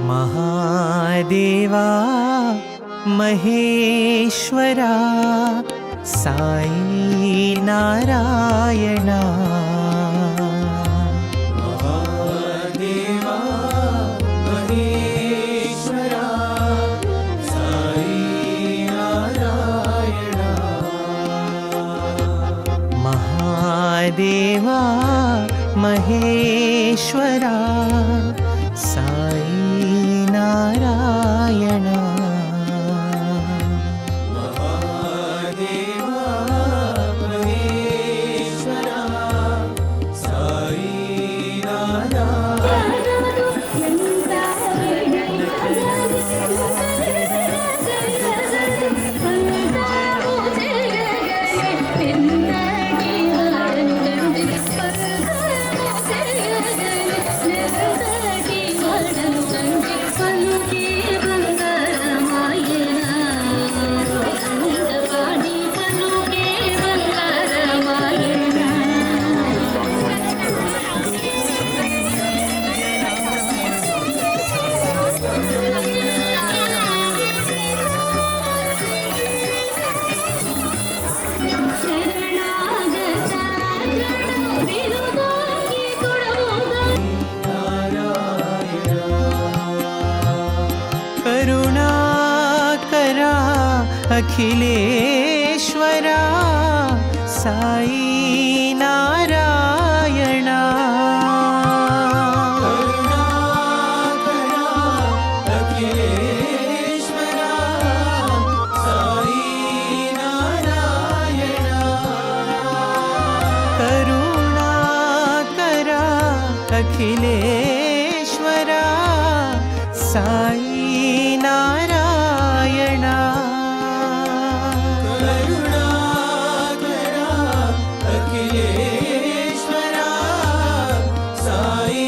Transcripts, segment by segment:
महादेवा महेश्वरा साई नारायणा। महादेवा महेश्वरा साई नारायणा। महादेवा महेश्वरा साई नारायणा। महादेवा महेश्वरा साई करुणाकरा अखिलेश्वरा साई नारायणा। करुणाकरा अखिलेश्वरा साई नारायणा। करुणाकरा अखिलेश्वरा साई नारायणा। करुणाकरा अखिलेश्वरा साई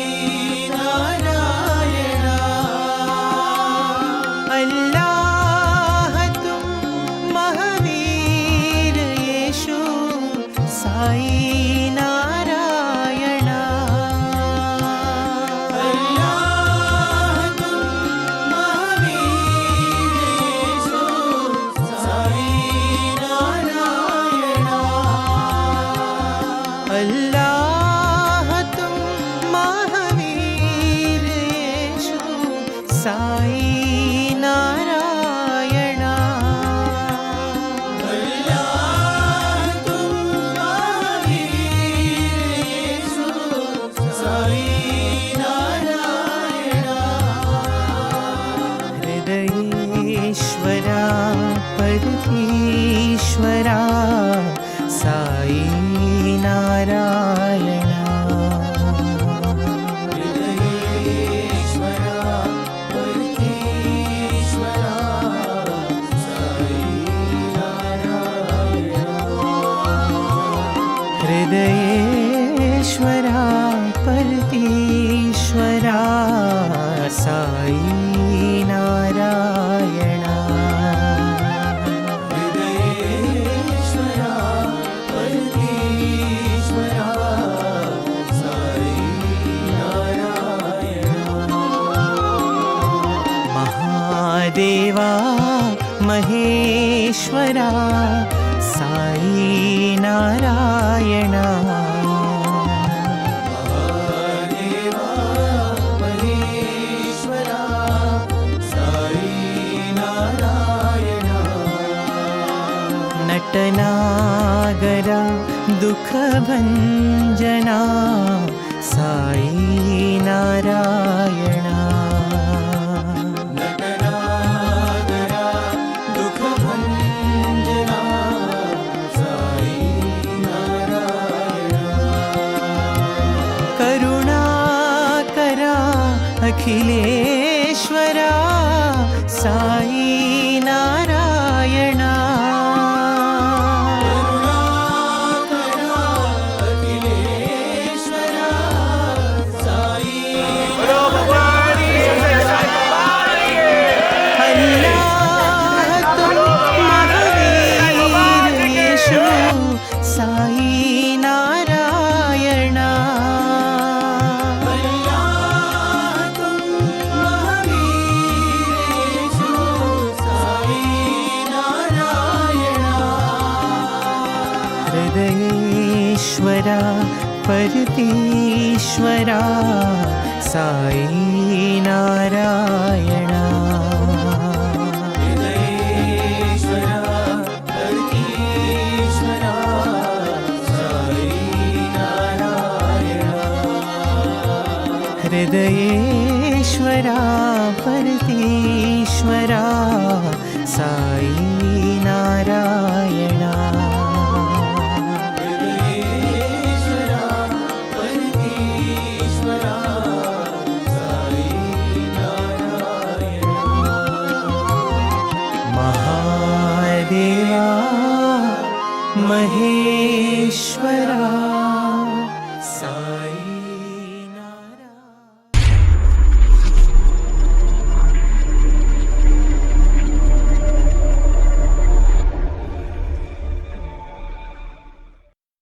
नारायणा। अल्लाह तुम महावीर येशु साई नारायणा। अल्लाह तुम महावीर येशु साई नारायणा। अल्लाह तुम महावीर येशु साई नारायणा। हृदयेश्वरा परमेश्वरा साई नारायणा। हृदयेश्वरा परमेश्वरा साई नारायणा। हृदयेश्वरा परमेश्वरा साई नारायणा। महादेवा महेश्वरा साई नारायणा। महादेवा महेश्वरा साई नारायणा। नटनागरा दुःखभञ्जना साई नारायणा। करुणाकरा अखिलेश्वरा साई नारायणा। करुणाकरा अखिलेश्वरा साई नारायणा। अल्लाह तुम नारा परतीश्वरा साई नारायणा हृदयेश्वरा परतीश्वरा साई नारायणा हृदयेश्वरा परतीश्वरा साई नारायणा महादेवा महेश्वरा साई